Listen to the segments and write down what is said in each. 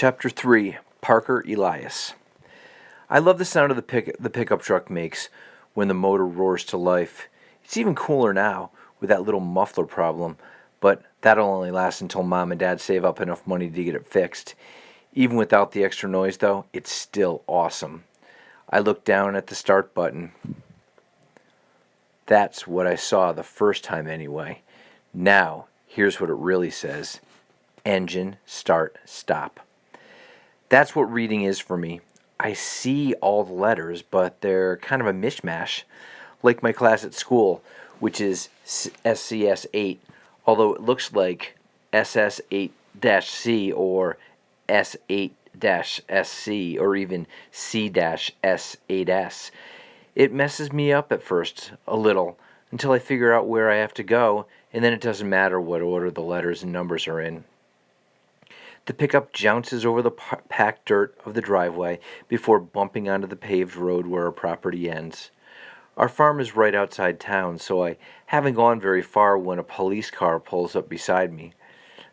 Chapter 3, Parker Elias. I love the sound the pickup truck makes when the motor roars to life. It's even cooler now with that little muffler problem, but that'll only last until Mom and Dad save up enough money to get it fixed. Even without the extra noise, though, it's still awesome. I looked down at the start button. That's what I saw the first time anyway. Now, here's what it really says. Engine, start, stop. That's what reading is for me. I see all the letters, but they're kind of a mishmash. Like my class at school, which is SCS 8, although it looks like SS 8-C or S8-SC or even C-S8S. It messes me up at first, a little, until I figure out where I have to go, and then it doesn't matter what order the letters and numbers are in. The pickup jounces over the packed dirt of the driveway before bumping onto the paved road where our property ends. Our farm is right outside town, so I haven't gone very far when a police car pulls up beside me.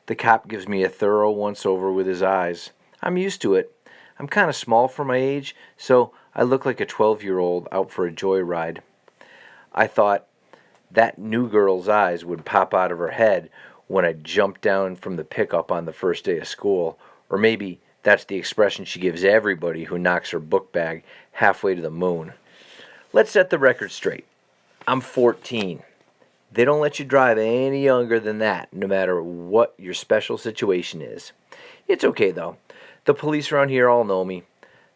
The cop gives me a thorough once-over with his eyes. I'm used to it. I'm kind of small for my age, so I look like a 12-year-old out for a joyride. I thought that new girl's eyes would pop out of her head when I jumped down from the pickup on the first day of school, or maybe that's the expression she gives everybody who knocks her book bag halfway to the moon. Let's set the record straight. I'm 14. They don't let you drive any younger than that, no matter what your special situation is. It's okay, though. The police around here all know me.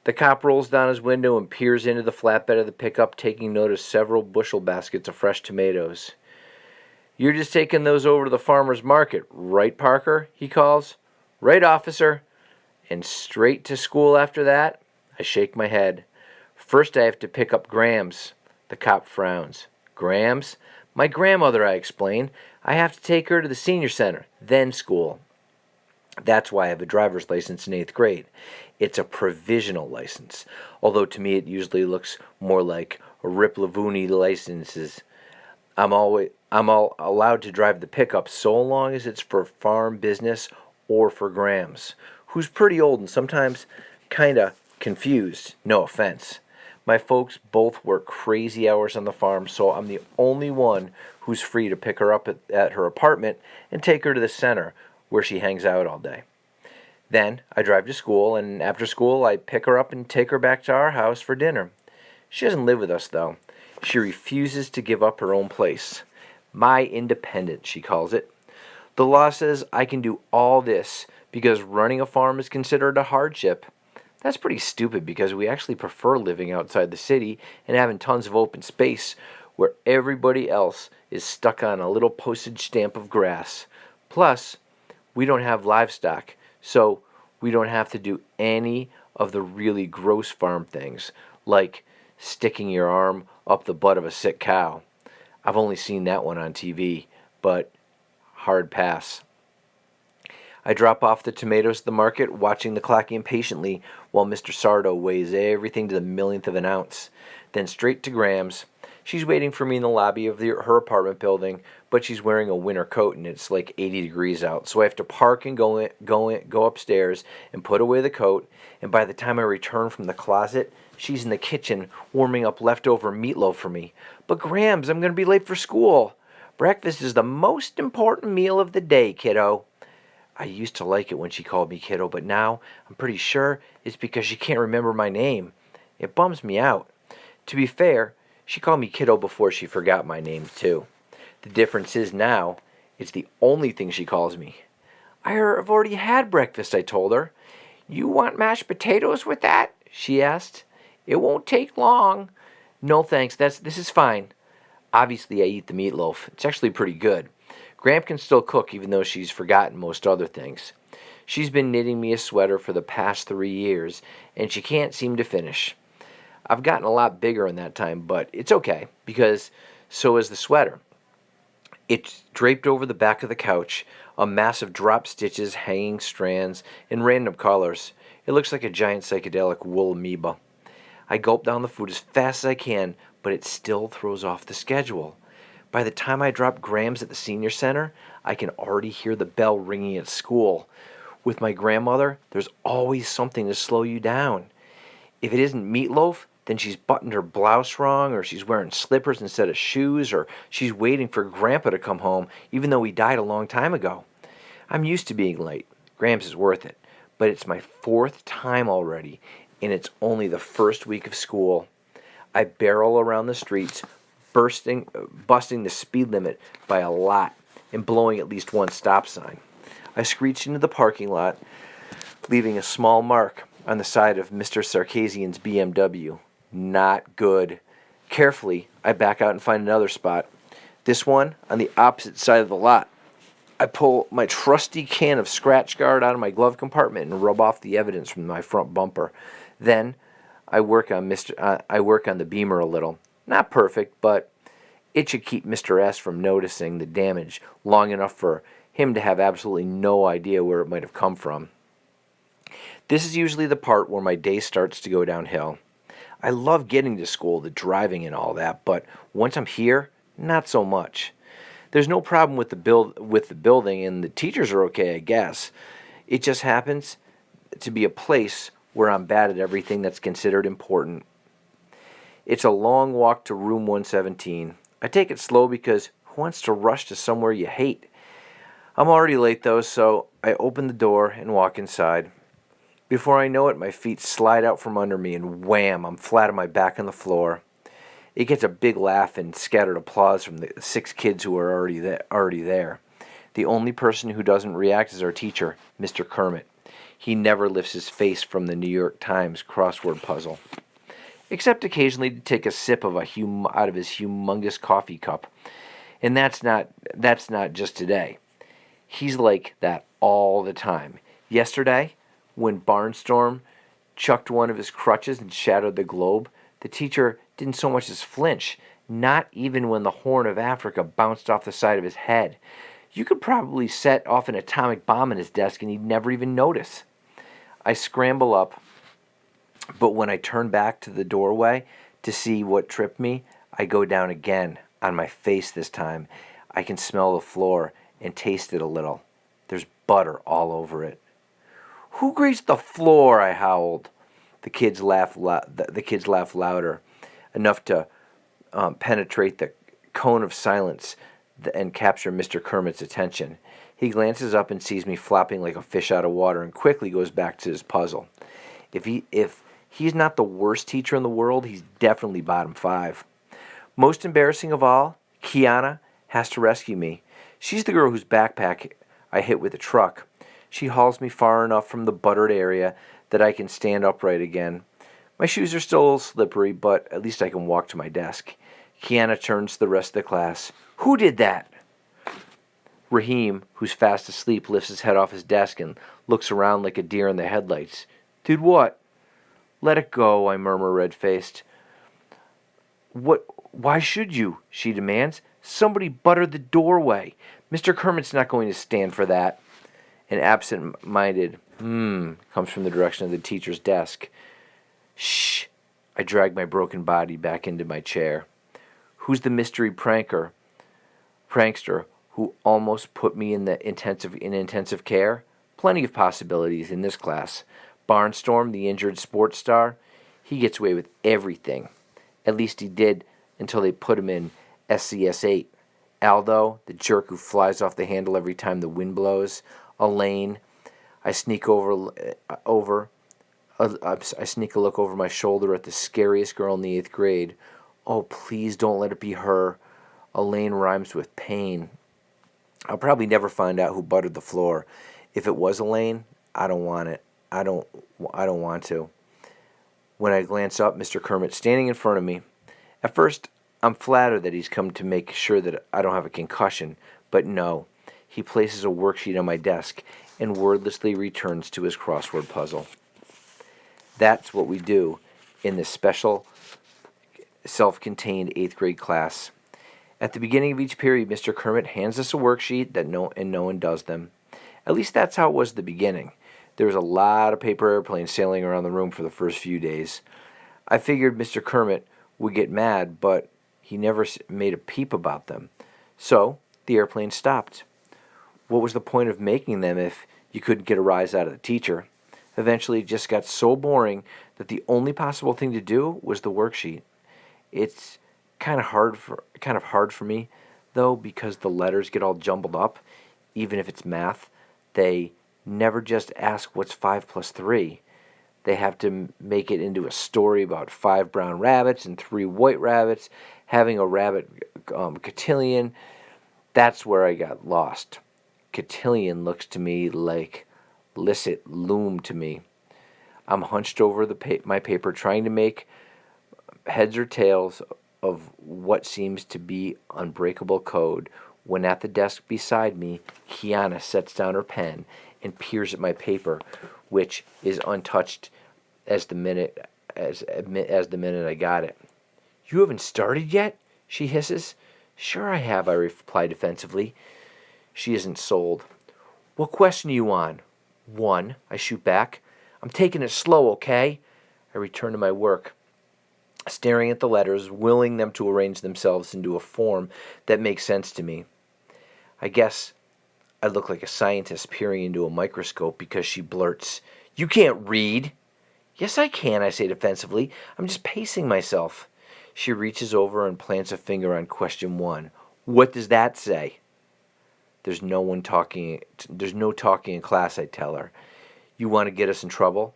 The cop rolls down his window and peers into the flatbed of the pickup, taking note of several bushel baskets of fresh tomatoes. "You're just taking those over to the farmer's market, right, Parker?" he calls. "Right, officer." "And straight to school after that?" I shake my head. "First I have to pick up Grams." The cop frowns. "Grams?" "My grandmother," I explain. "I have to take her to the senior center, then school." That's why I have a driver's license in 8th grade. It's a provisional license, although to me it usually looks more like a Rip Lavooney licenses. I'm all allowed to drive the pickup so long as it's for farm business or for Grams, who's pretty old and sometimes kinda confused. No offense. My folks both work crazy hours on the farm, so I'm the only one who's free to pick her up at her apartment and take her to the center, where she hangs out all day. Then I drive to school, and after school I pick her up and take her back to our house for dinner. She doesn't live with us, though. She refuses to give up her own place. My independence, she calls it. The law says I can do all this because running a farm is considered a hardship. That's pretty stupid because we actually prefer living outside the city and having tons of open space where everybody else is stuck on a little postage stamp of grass. Plus, we don't have livestock, so we don't have to do any of the really gross farm things, like sticking your arm up the butt of a sick cow. I've only seen that one on TV, but hard pass. I drop off the tomatoes at the market, watching the clock impatiently while Mr. Sardo weighs everything to the millionth of an ounce. Then straight to Grams. She's waiting for me in the lobby of her apartment building, but she's wearing a winter coat and it's like 80 degrees out. So I have to park and go upstairs and put away the coat. And by the time I return from the closet, she's in the kitchen warming up leftover meatloaf for me. "But Grams, I'm going to be late for school." "Breakfast is the most important meal of the day, kiddo." I used to like it when she called me kiddo, but now I'm pretty sure it's because she can't remember my name. It bums me out. To be fair, she called me kiddo before she forgot my name, too. The difference is now, it's the only thing she calls me. "I've already had breakfast," I told her. "You want mashed potatoes with that?" she asked. "It won't take long." "No thanks, this is fine." Obviously, I eat the meatloaf. It's actually pretty good. Gram can still cook even though she's forgotten most other things. She's been knitting me a sweater for the past 3 years, and she can't seem to finish. I've gotten a lot bigger in that time, but it's okay, because so is the sweater. It's draped over the back of the couch, a mass of drop stitches, hanging strands, in random colors. It looks like a giant psychedelic wool amoeba. I gulp down the food as fast as I can, but it still throws off the schedule. By the time I drop Grams at the senior center, I can already hear the bell ringing at school, With my grandmother, there's always something to slow you down. If it isn't meatloaf, then she's buttoned her blouse wrong, or she's wearing slippers instead of shoes, or she's waiting for Grandpa to come home, even though he died a long time ago. I'm used to being late. Gramps is worth it. But it's my fourth time already, and it's only the first week of school. I barrel around the streets, busting the speed limit by a lot and blowing at least one stop sign. I screech into the parking lot, leaving a small mark on the side of Mr. Sarkisian's BMW. Not good. Carefully, I back out and find another spot. This one on the opposite side of the lot. I pull my trusty can of scratch guard out of my glove compartment and rub off the evidence from my front bumper. Then I work on the Beamer a little. Not perfect, but it should keep Mr. S from noticing the damage long enough for him to have absolutely no idea where it might have come from. This is usually the part where my day starts to go downhill. I love getting to school, the driving and all that, but once I'm here, not so much. There's no problem with the building, and the teachers are okay, I guess. It just happens to be a place where I'm bad at everything that's considered important. It's a long walk to room 117. I take it slow because who wants to rush to somewhere you hate? I'm already late though, so I open the door and walk inside. Before I know it, my feet slide out from under me, and wham, I'm flat on my back on the floor. It gets a big laugh and scattered applause from the 6 kids who are already there. The only person who doesn't react is our teacher, Mr. Kermit. He never lifts his face from the New York Times crossword puzzle, except occasionally to take a sip of out of his humongous coffee cup. And that's not just today. He's like that all the time. Yesterday, when Barnstorm chucked one of his crutches and shattered the globe, the teacher didn't so much as flinch, not even when the Horn of Africa bounced off the side of his head. You could probably set off an atomic bomb in his desk and he'd never even notice. I scramble up, but when I turn back to the doorway to see what tripped me, I go down again, on my face this time. I can smell the floor and taste it a little. There's butter all over it. "Who greased the floor?" I howled. The kids laugh louder, enough to penetrate the cone of silence and capture Mr. Kermit's attention. He glances up and sees me flopping like a fish out of water and quickly goes back to his puzzle. If he's not the worst teacher in the world, he's definitely bottom 5. Most embarrassing of all, Kiana has to rescue me. She's the girl whose backpack I hit with a truck. She hauls me far enough from the buttered area that I can stand upright again. My shoes are still a little slippery, but at least I can walk to my desk. Kiana turns to the rest of the class. "Who did that?" Raheem, who's fast asleep, lifts his head off his desk and looks around like a deer in the headlights. "Did what?" "Let it go," I murmur, red-faced. "What? Why should you?" she demands. "Somebody buttered the doorway. Mr. Kermit's not going to stand for that." An absent-minded comes from the direction of the teacher's desk. "Shh." I drag my broken body back into my chair. "Who's the mystery prankster who almost put me in intensive care? Plenty of possibilities in this class. Barnstorm, the injured sports star, he gets away with everything. At least he did until they put him in SCS 8. Aldo, the jerk who flies off the handle every time the wind blows. Elaine, I sneak a look over my shoulder at the scariest girl in the 8th grade. Oh, please don't let it be her. Elaine rhymes with pain. I'll probably never find out who buttered the floor. If it was Elaine, I don't want it. I don't want to. When I glance up, Mr. Kermit's standing in front of me. At first, I'm flattered that he's come to make sure that I don't have a concussion, but no. He places a worksheet on my desk and wordlessly returns to his crossword puzzle. That's what we do in this special, self-contained 8th grade class. At the beginning of each period, Mr. Kermit hands us a worksheet no one does them. At least that's how it was at the beginning. There was a lot of paper airplanes sailing around the room for the first few days. I figured Mr. Kermit would get mad, but he never made a peep about them. So the airplane stopped. What was the point of making them if You couldn't get a rise out of the teacher. Eventually, it just got so boring that the only possible thing to do was the worksheet. It's kind of hard for me though, because the letters get all jumbled up. Even if it's math, they never just ask what's 5 plus 3. They have to make it into a story about 5 brown rabbits and 3 white rabbits having a rabbit cotillion. That's where I got lost. Cotillion looks to me like licit loom to me. I'm hunched over my paper trying to make heads or tails of what seems to be unbreakable code when at the desk beside me, Kiana sets down her pen and peers at my paper, which is untouched as the minute I got it. "You haven't started yet?" she hisses. "Sure I have," I reply defensively. She isn't sold. "What question are you on?" "1," I shoot back. "I'm taking it slow, okay?" I return to my work, staring at the letters, willing them to arrange themselves into a form that makes sense to me. I guess I look like a scientist peering into a microscope because she blurts, "You can't read." "Yes, I can," I say defensively. "I'm just pacing myself." She reaches over and plants a finger on question 1. "What does that say?" There's no talking in class, I tell her. "You want to get us in trouble?"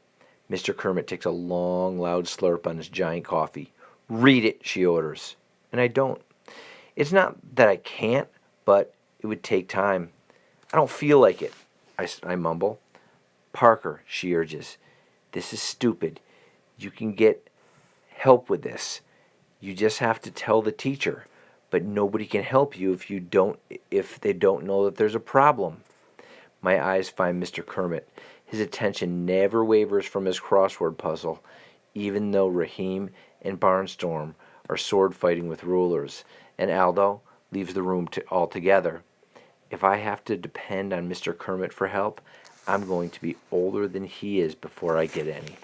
Mr. Kermit takes a long, loud slurp on his giant coffee. "Read it," she orders. And I don't. It's not that I can't, but it would take time. "I don't feel like it," I mumble. "Parker," she urges, "this is stupid. You can get help with this. You just have to tell the teacher. But nobody can help you if they don't know that there's a problem." My eyes find Mr. Kermit. His attention never wavers from his crossword puzzle, even though Raheem and Barnstorm are sword fighting with rulers, and Aldo leaves the room altogether. If I have to depend on Mr. Kermit for help, I'm going to be older than he is before I get any.